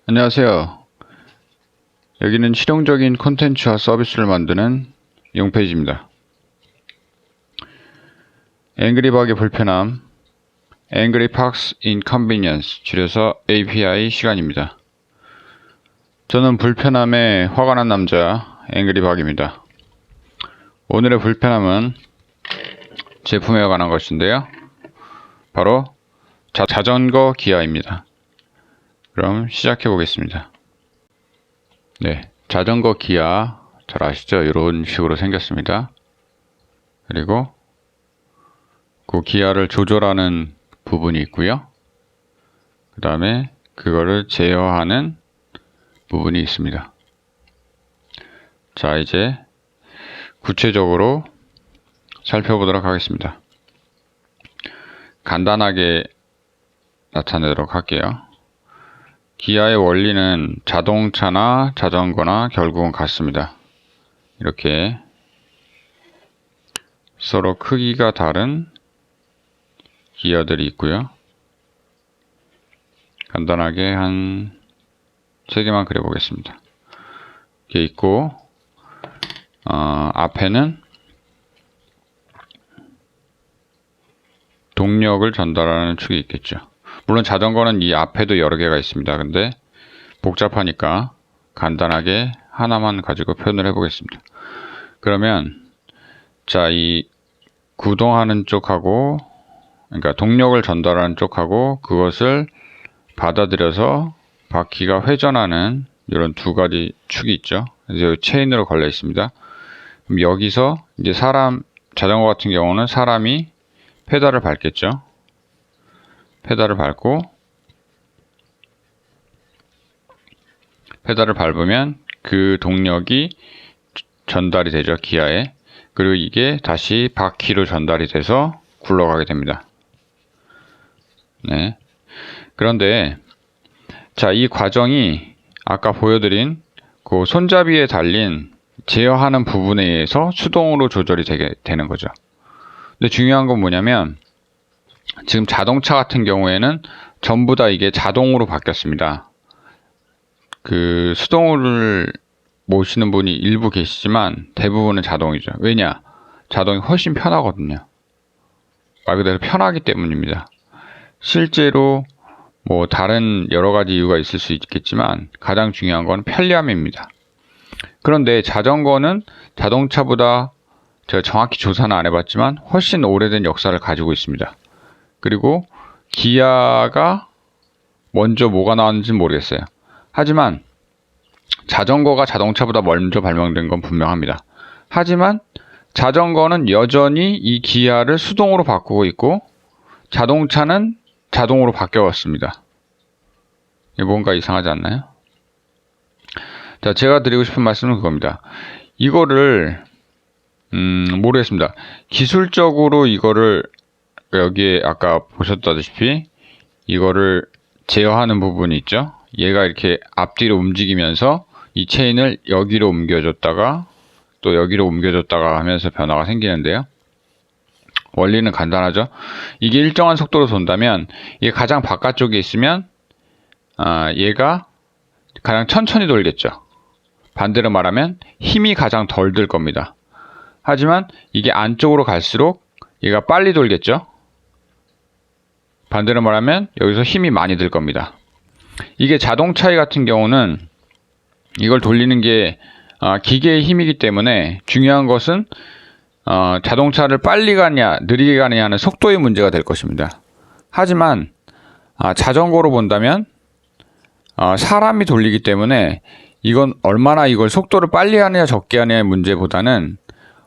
안녕하세요. 여기는 실용적인 콘텐츠와 서비스를 만드는 용페이지입니다. 앵그리박의 불편함, Angry Parks Inconvenience, 줄여서 API 시간입니다. 저는 불편함에 화가 난 남자 앵그리박입니다. 오늘의 불편함은 제품에 관한 것인데요. 바로 자전거 기아입니다. 그럼 시작해 보겠습니다. 네, 자전거 기아 잘 아시죠? 이런 식으로 생겼습니다. 그리고 그 기아를 조절하는 부분이 있고요. 그 다음에 그거를 제어하는 부분이 있습니다. 자, 이제 구체적으로 살펴보도록 하겠습니다. 간단하게 나타내도록 할게요. 기아의 원리는 자동차나 자전거나 결국은 같습니다. 이렇게 서로 크기가 다른 기아들이 있고요. 간단하게 한 3개만 그려보겠습니다. 이렇게 있고 앞에는 동력을 전달하는 축이 있겠죠. 물론 자전거는 이 앞에도 여러 개가 있습니다. 근데 복잡하니까 간단하게 하나만 가지고 표현을 해보겠습니다. 그러면 자, 이 구동하는 쪽하고, 그러니까 동력을 전달하는 쪽하고 그것을 받아들여서 바퀴가 회전하는 이런 두 가지 축이 있죠. 이제 체인으로 걸려 있습니다. 그럼 여기서 이제 자전거 같은 경우는 사람이 페달을 밟겠죠. 페달을 밟고 페달을 밟으면 그 동력이 전달이 되죠, 기아에. 그리고 이게 다시 바퀴로 전달이 돼서 굴러가게 됩니다. 네. 그런데 자, 이 과정이 아까 보여드린 그 손잡이에 달린 제어하는 부분에 의해서 수동으로 조절이 되는 거죠. 근데 중요한 건 뭐냐면 지금 자동차 같은 경우에는 전부 다 이게 자동으로 바뀌었습니다. 그 수동을 모시는 분이 일부 계시지만 대부분은 자동이죠. 왜냐? 자동이 훨씬 편하거든요. 말 그대로 편하기 때문입니다. 실제로 뭐 다른 여러 가지 이유가 있을 수 있겠지만 가장 중요한 건 편리함입니다. 그런데 자전거는 자동차보다 제가 정확히 조사는 안 해봤지만 훨씬 오래된 역사를 가지고 있습니다. 그리고 기아가 먼저 뭐가 나왔는지는 모르겠어요. 하지만 자전거가 자동차보다 먼저 발명된 건 분명합니다. 하지만 자전거는 여전히 이 기아를 수동으로 바꾸고 있고 자동차는 자동으로 바뀌어왔습니다. 이게 뭔가 이상하지 않나요? 자, 제가 드리고 싶은 말씀은 그겁니다. 이거를 모르겠습니다. 기술적으로 이거를 여기에 아까 보셨다시피 이거를 제어하는 부분이 있죠. 얘가 이렇게 앞뒤로 움직이면서 이 체인을 여기로 옮겨줬다가 또 여기로 옮겨줬다가 하면서 변화가 생기는데요. 원리는 간단하죠. 이게 일정한 속도로 돈다면 이게 가장 바깥쪽에 있으면 얘가 가장 천천히 돌겠죠. 반대로 말하면 힘이 가장 덜 들 겁니다. 하지만 이게 안쪽으로 갈수록 얘가 빨리 돌겠죠. 반대로 말하면 여기서 힘이 많이 들 겁니다. 이게 자동차 같은 경우는 이걸 돌리는 게 기계의 힘이기 때문에 중요한 것은 자동차를 빨리 가냐 느리게 가느냐 하는 속도의 문제가 될 것입니다. 하지만 자전거로 본다면 사람이 돌리기 때문에 이건 얼마나 이걸 속도를 빨리 하느냐 적게 하느냐의 문제보다는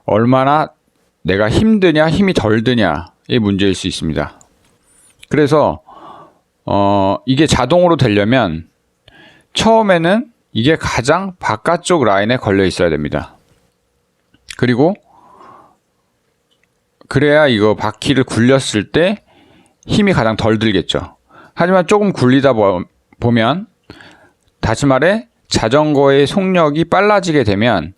얼마나 내가 힘드냐 힘이 덜 드냐의 문제일 수 있습니다. 그래서 이게 자동으로 되려면 처음에는 이게 가장 바깥쪽 라인에 걸려 있어야 됩니다. 그리고 그래야 이거 바퀴를 굴렸을 때 힘이 가장 덜 들겠죠. 하지만 조금 굴리다 보면 다시 말해 자전거의 속력이 빨라지게 되면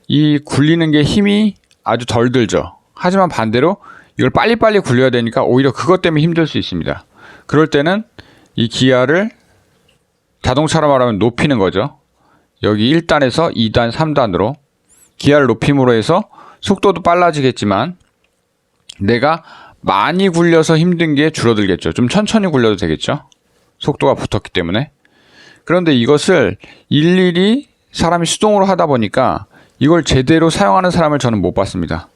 이 굴리는 게 힘이 아주 덜 들죠. 하지만 반대로 이걸 빨리빨리 굴려야 되니까 오히려 그것 때문에 힘들 수 있습니다. 그럴 때는 이 기아를 자동차로 말하면 높이는 거죠. 여기 1단에서 2단, 3단으로 기아를 높임으로 해서 속도도 빨라지겠지만 내가 많이 굴려서 힘든 게 줄어들겠죠. 좀 천천히 굴려도 되겠죠. 속도가 붙었기 때문에. 그런데 이것을 일일이 사람이 수동으로 하다 보니까 이걸 제대로 사용하는 사람을 저는 못 봤습니다.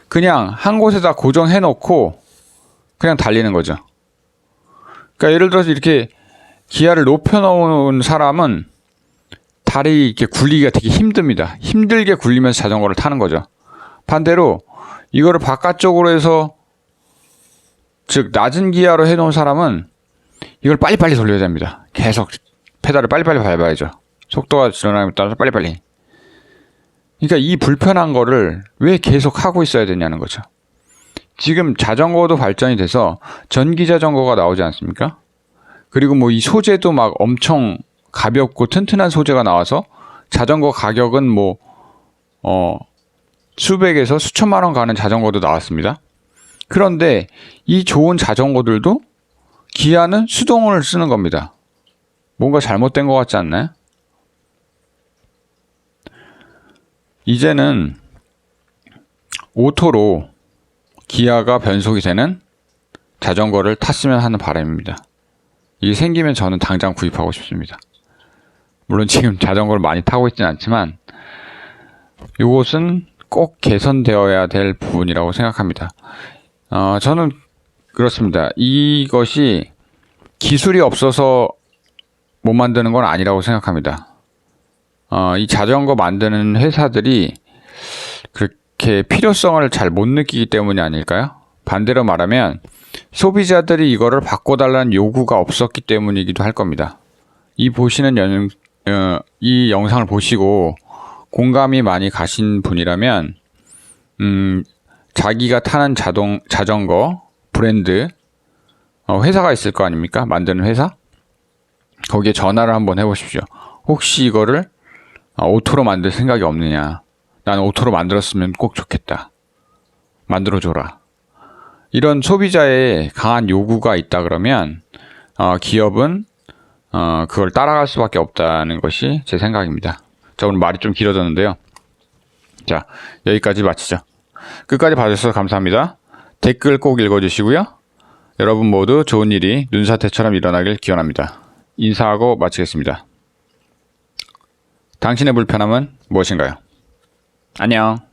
그냥 한 곳에다 고정해 놓고 그냥 달리는 거죠. 그러니까 예를 들어서 이렇게 기아를 높여 놓은 사람은 다리 이렇게 굴리기가 되게 힘듭니다. 힘들게 굴리면서 자전거를 타는 거죠. 반대로 이거를 바깥쪽으로 해서 즉 낮은 기아로 해 놓은 사람은 이걸 빨리빨리 돌려야 됩니다. 계속 페달을 빨리빨리 밟아야죠. 속도가 줄어남에 따라서 빨리빨리. 그러니까 이 불편한 거를 왜 계속 하고 있어야 되냐는 거죠. 지금 자전거도 발전이 돼서 전기 자전거가 나오지 않습니까? 그리고 뭐 이 소재도 막 엄청 가볍고 튼튼한 소재가 나와서 자전거 가격은 뭐 수백에서 수천만 원 가는 자전거도 나왔습니다. 그런데 이 좋은 자전거들도 기아는 수동을 쓰는 겁니다. 뭔가 잘못된 것 같지 않나요? 이제는 오토로 기아가 변속이 되는 자전거를 탔으면 하는 바람입니다. 이게 생기면 저는 당장 구입하고 싶습니다. 물론 지금 자전거를 많이 타고 있지는 않지만 이것은 꼭 개선되어야 될 부분이라고 생각합니다. 저는 그렇습니다. 이것이 기술이 없어서 못 만드는 건 아니라고 생각합니다. 이 자전거 만드는 회사들이 그렇게 필요성을 잘 못 느끼기 때문이 아닐까요? 반대로 말하면 소비자들이 이거를 바꿔달라는 요구가 없었기 때문이기도 할 겁니다. 이 영상을 보시고 공감이 많이 가신 분이라면 자기가 타는 자전거 브랜드 회사가 있을 거 아닙니까? 만드는 회사? 거기에 전화를 한번 해보십시오. 혹시 이거를 오토로 만들 생각이 없느냐? 나는 오토로 만들었으면 꼭 좋겠다. 만들어줘라. 이런 소비자의 강한 요구가 있다 그러면 기업은 그걸 따라갈 수밖에 없다는 것이 제 생각입니다. 자, 오늘 말이 좀 길어졌는데요. 자, 여기까지 마치죠. 끝까지 봐주셔서 감사합니다. 댓글 꼭 읽어주시고요. 여러분 모두 좋은 일이 눈사태처럼 일어나길 기원합니다. 인사하고 마치겠습니다. 당신의 불편함은 무엇인가요? 안녕.